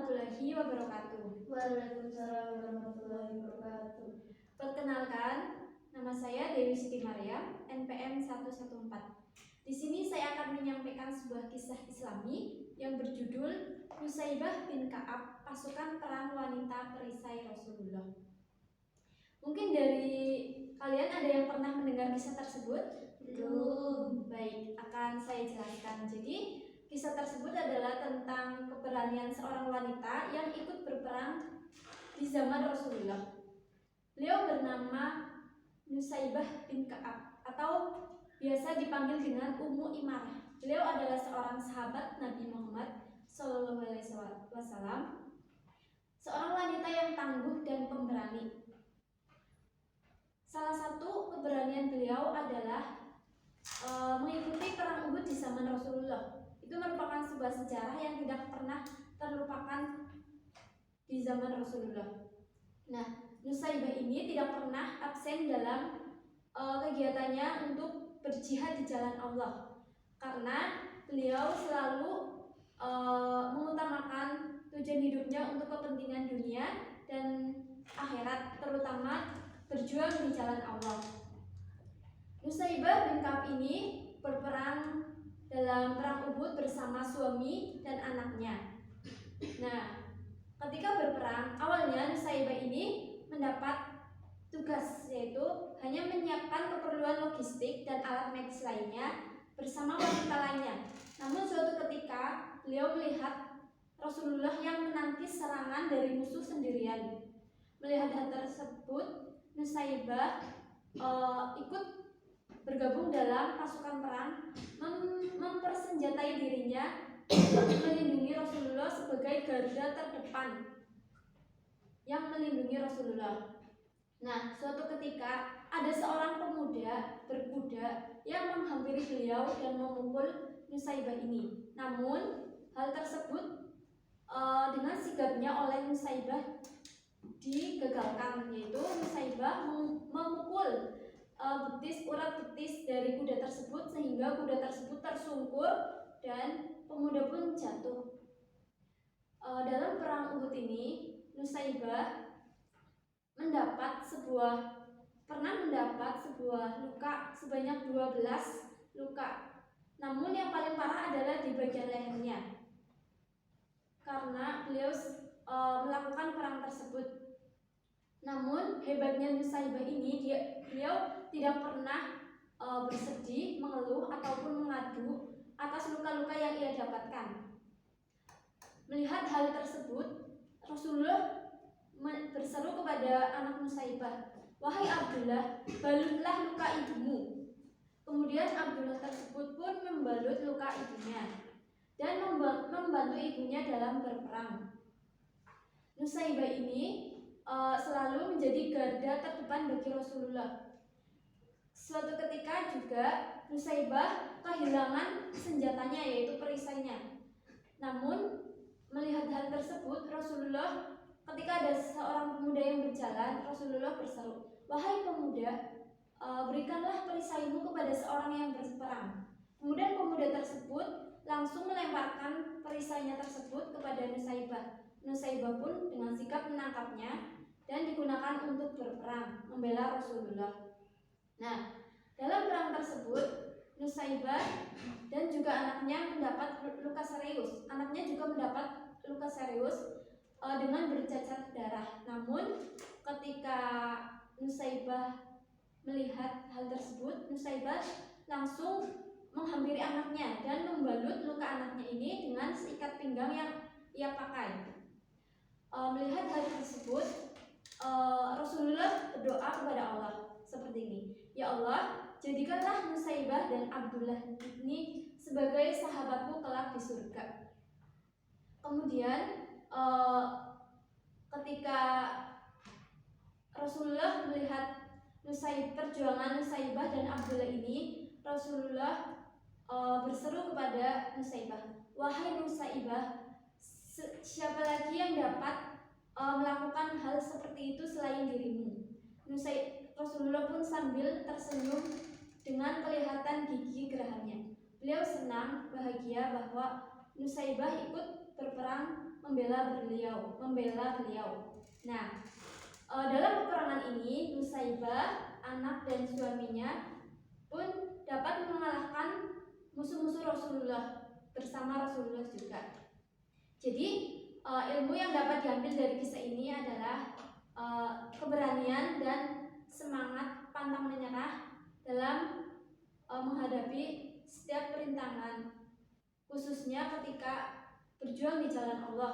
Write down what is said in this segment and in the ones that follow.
warahmatullahi wabarakatuh. Waalaikumsalam warahmatullahi wabarakatuh. Perkenalkan, nama saya Dewi Siti Maryam, NPM 114. Di sini saya akan menyampaikan sebuah kisah Islami yang berjudul Nusaybah bin Ka'ab, pasukan perang wanita perisai Rasulullah. Mungkin dari kalian ada yang pernah mendengar kisah tersebut? Belum. Baik, akan saya jelaskan. Jadi, kisah tersebut adalah tentang keberanian seorang wanita yang ikut berperang di zaman Rasulullah. Beliau bernama Nusaybah bin Ka'ab atau biasa dipanggil dengan Ummu Imarah. Beliau adalah seorang sahabat Nabi Muhammad SAW, seorang wanita yang tangguh dan pemberani. Salah satu keberanian beliau adalah mengikuti perang Uhud di zaman Rasulullah. Itu merupakan sebuah sejarah yang tidak pernah terlupakan di zaman Rasulullah. Nah, Nusaybah ini tidak pernah absen dalam kegiatannya untuk berjihad di jalan Allah, karena beliau selalu mengutamakan tujuan hidupnya untuk kepentingan dunia dan akhirat, terutama berjuang di jalan Allah. Nusaybah bin Ka'ab ini berperang dalam perang Uhud bersama suami dan anaknya. Nah, ketika berperang, awalnya Nusaybah ini mendapat tugas, yaitu hanya menyiapkan keperluan logistik dan alat medis lainnya bersama wanita lainnya. Namun suatu ketika beliau melihat Rasulullah yang menangkis serangan dari musuh sendirian. Melihat hal tersebut, Nusaybah ikut bergabung dalam pasukan perang, mempersenjatai dirinya untuk melindungi Rasulullah sebagai garda terdepan yang melindungi Rasulullah. Nah, suatu ketika ada seorang pemuda berkuda yang menghampiri beliau dan memukul Nusaybah ini. Namun hal tersebut dengan sigapnya oleh Nusaybah digagalkan, yaitu Nusaybah memukul urat betis dari kuda tersebut sehingga kuda tersebut tersungkur dan pemuda pun jatuh. Dalam perang Uhud ini, Nusaybah pernah mendapat sebuah luka sebanyak 12 luka. Namun yang paling parah adalah di bagian lehernya, karena beliau melakukan perang tersebut. Namun hebatnya Nusaybah ini, beliau tidak pernah bersedih, mengeluh ataupun mengadu atas luka-luka yang ia dapatkan. Melihat hal tersebut, Rasulullah berseru kepada anak Nusaybah, "Wahai Abdullah, balutlah luka ibumu." Kemudian Abdullah tersebut pun membalut luka ibunya dan membantu ibunya dalam berperang. Nusaybah ini selalu menjadi garda terdepan bagi Rasulullah. Suatu ketika juga Nusaybah kehilangan senjatanya, yaitu perisainya. Namun melihat hal tersebut, Rasulullah, ketika ada seorang pemuda yang berjalan, Rasulullah berseru, "Wahai pemuda, berikanlah perisaimu kepada seorang yang berperang." Kemudian pemuda tersebut langsung melemparkan perisainya tersebut kepada Nusaybah. Nusaybah pun dengan sigap menangkapnya dan digunakan untuk berperang membela Rasulullah. Nah, dalam perang tersebut Nusaybah dan juga anaknya mendapat luka serius. Anaknya juga mendapat luka serius dengan bercacat darah. Namun ketika Nusaybah melihat hal tersebut, Nusaybah langsung menghampiri anaknya dan membalut luka anaknya ini dengan seikat pinggang yang ia pakai. Melihat hal tersebut, Rasulullah berdoa kepada Allah seperti ini, "Ya Allah, jadikanlah Nusaybah dan Abdullah ini sebagai sahabatku kelak di surga." Kemudian ketika Rasulullah melihat perjuangan Nusaybah dan Abdullah ini, Rasulullah berseru kepada Nusaybah, "Wahai Nusaybah, siapa lagi yang dapat melakukan hal seperti itu selain dirimu?" Rasulullah pun sambil tersenyum dengan kelihatan gigi gerahannya. Beliau senang, bahagia bahwa Nusaybah ikut berperang membela beliau. Nah, dalam peperangan ini Nusaybah, anak dan suaminya pun dapat mengalahkan musuh-musuh Rasulullah bersama Rasulullah juga. Jadi ilmu yang dapat diambil dari kisah ini adalah keberanian dan semangat pantang menyerah dalam menghadapi setiap perintangan, khususnya ketika berjuang di jalan Allah.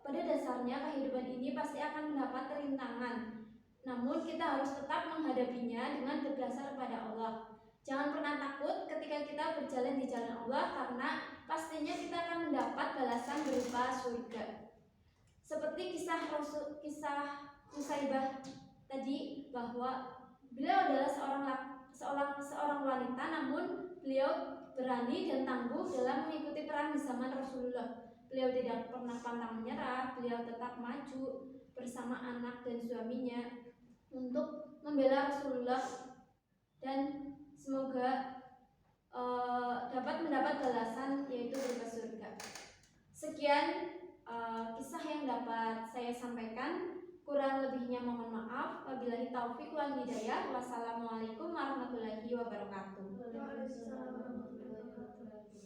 Pada dasarnya kehidupan ini pasti akan mendapat rintangan, namun kita harus tetap menghadapinya dengan berdasar pada Allah. Jangan pernah takut ketika kita berjalan di jalan Allah, karena pastinya kita akan mendapat balasan berupa surga. Seperti kisah Nusaybah tadi, bahwa beliau adalah seorang wanita, namun beliau berani dan tangguh dalam mengikuti perang di zaman Rasulullah. Beliau tidak pernah pantang menyerah, beliau tetap maju bersama anak dan suaminya untuk membela Rasulullah, dan semoga dapat mendapat balasan, yaitu berupa surga. Sekian kisah yang dapat saya sampaikan. Kurang lebihnya mohon maaf. Wabillahi taufiq wal hidayah. Wassalamualaikum warahmatullahi wabarakatuh. Waalaikumsalam warahmatullahi wabarakatuh.